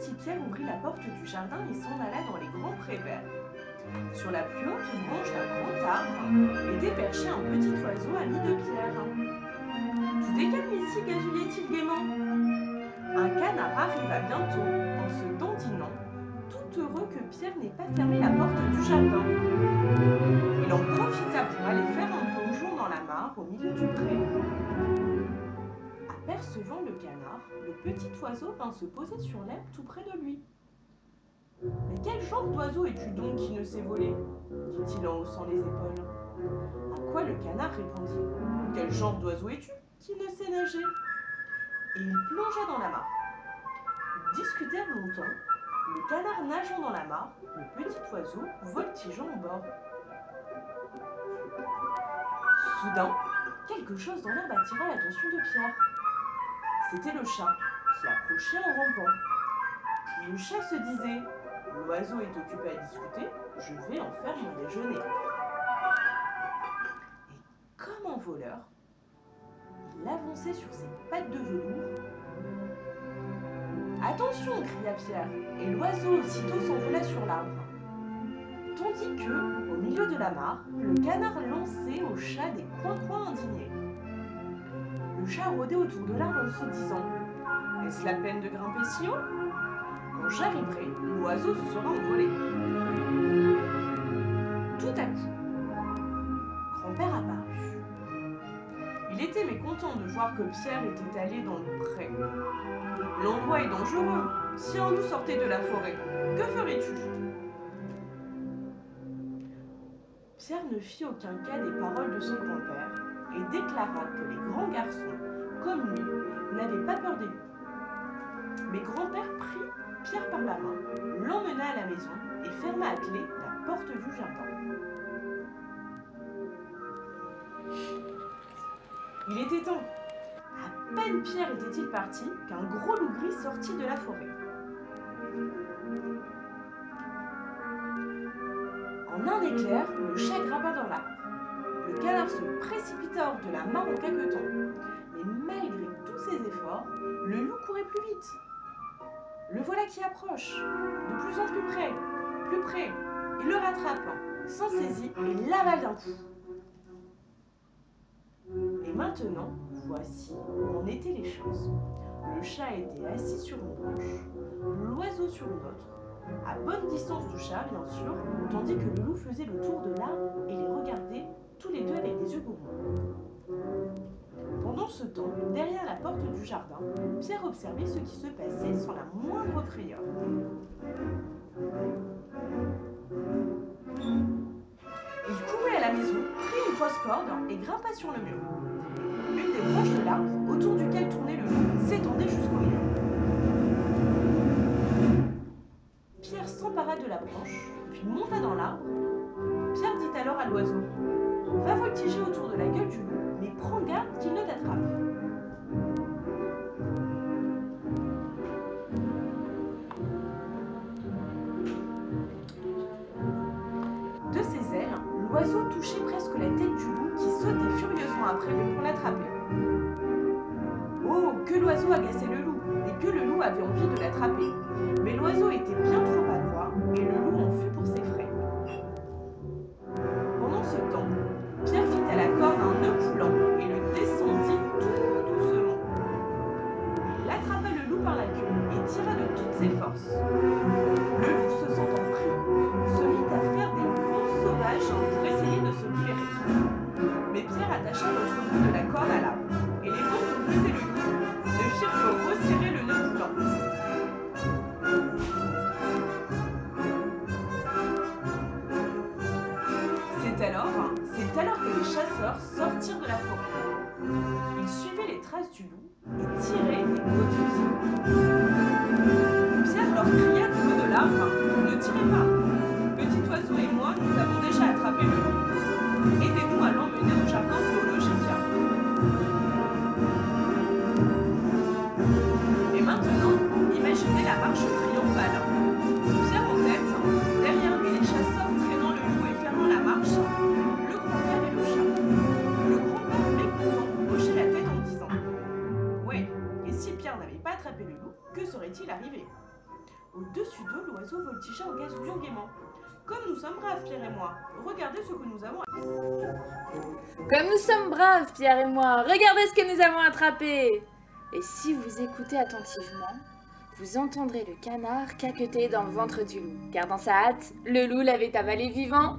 petit Pierre ouvrit la porte du jardin et s'en alla dans les grands prés verts. Sur la plus haute branche d'un grand arbre était perché un petit oiseau ami de Pierre. Tout est calme ici, gazouillait-il gaiement. Un canard arriva bientôt en se dandinant, tout heureux que Pierre n'ait pas fermé la porte du jardin. Il en profita pour aller faire un plongeon dans la mare au milieu du pré. Apercevant le canard, le petit oiseau vint se poser sur l'herbe tout près de lui. Mais quel genre d'oiseau es-tu donc qui ne sait voler dit-il en haussant les épaules. À quoi le canard répondit: quel genre d'oiseau es-tu qui ne sait nager? Et il plongea dans la mare. Ils discutèrent longtemps, le canard nageant dans la mare, le petit oiseau voltigeant au bord. Soudain, quelque chose dans l'herbe attira l'attention de Pierre. C'était le chat, qui approchait en rampant. Le chat se disait: l'oiseau est occupé à discuter, je vais en faire mon déjeuner. Et comme un voleur, il avançait sur ses pattes de velours. Attention, cria Pierre, et l'oiseau aussitôt s'envola sur l'arbre. Tandis que, au milieu de la mare, le canard lançait au chat des coins-coins indignés. Le chat rôdait autour de l'arbre en se disant: est-ce la peine de grimper si haut? Quand j'arriverai, l'oiseau se sera envolé. Tout à coup, grand-père apparut. Il était mécontent de voir que Pierre était allé dans le pré. L'endroit est dangereux. Si un loup sortait de la forêt, que ferais-tu? Pierre ne fit aucun cas des paroles de son grand-père et déclara que les grands garçons, comme lui, n'avaient pas peur des loups. Mais grand-père prit Pierre par la main, l'emmena à la maison et ferma à clé la porte du jardin. Il était temps. À peine Pierre était-il parti qu'un gros loup gris sortit de la forêt. En un éclair, le chat grimpa dans l'arbre. Le canard se précipita hors de la mare en caquetant. Mais malgré tous ses efforts, le loup courait plus vite. Le voilà qui approche, de plus en plus près, plus près. Il le rattrape, s'en saisit et l'avale d'un coup. Et maintenant, voici où en étaient les choses. Le chat était assis sur une branche, l'oiseau sur une autre, à bonne distance du chat bien sûr, tandis que le loup faisait le tour de l'arbre et les regardait tous les deux avec des yeux gourmands. Pendant ce temps, derrière la porte du jardin, Pierre observait ce qui se passait sans la moindre frayeur. Il courut à la maison, prit une grosse corde et grimpa sur le mur. Une des branches de l'arbre, autour duquel tournait le loup, s'étendait jusqu'au mur. Pierre s'empara de la branche, puis monta dans l'arbre. Pierre dit alors à l'oiseau: va voltiger autour de la gueule du loup, mais prends garde qu'il ne t'attrape. De ses ailes, l'oiseau touchait presque la tête du loup qui sautait furieusement après lui pour l'attraper. Oh, que l'oiseau agaçait le loup, et que le loup avait envie de l'attraper. Mais l'oiseau était bien trop adroit, et le loup en fut pour ses frais. Pendant ce temps, Pierre fit à la corde un nœud coulant et le descendit tout doucement. Il attrapa le loup par la queue et tira de toutes ses forces. Le loup, se sentant pris, se mit à faire des bonds sauvages pour essayer de se libérer. Mais Pierre attacha l'autre bout de la corde à l'arbre, et les bonds que faisait le loup ne firent que resserrer le nœud coulant. C'est alors que les chasseurs sortirent de la forêt. Ils suivaient les traces du loup et tiraient des coups de fusil. Pierre leur cria du haut de l'arbre: ne tirez pas! Petit oiseau et moi, nous avons déjà attrapé le loup. Aidez-nous à l'emmener au jardin zoologique. Et maintenant, imaginez la marche triomphale. Pierre en tête, derrière lui les chasseurs traînant le loup et fermant la marche, le grand-père et le chat. Le grand-père mécontent hochait la tête en disant: ouais, et si Pierre n'avait pas attrapé le loup, que serait-il arrivé? Au-dessus d'eux, l'oiseau voltigeait en gazouillant gaiement. Comme nous sommes braves, Pierre et moi, regardez ce que nous avons. Comme nous sommes braves, Pierre et moi, regardez ce que nous avons attrapé. Et si vous écoutez attentivement, vous entendrez le canard caqueter dans le ventre du loup, car dans sa hâte, le loup l'avait avalé vivant.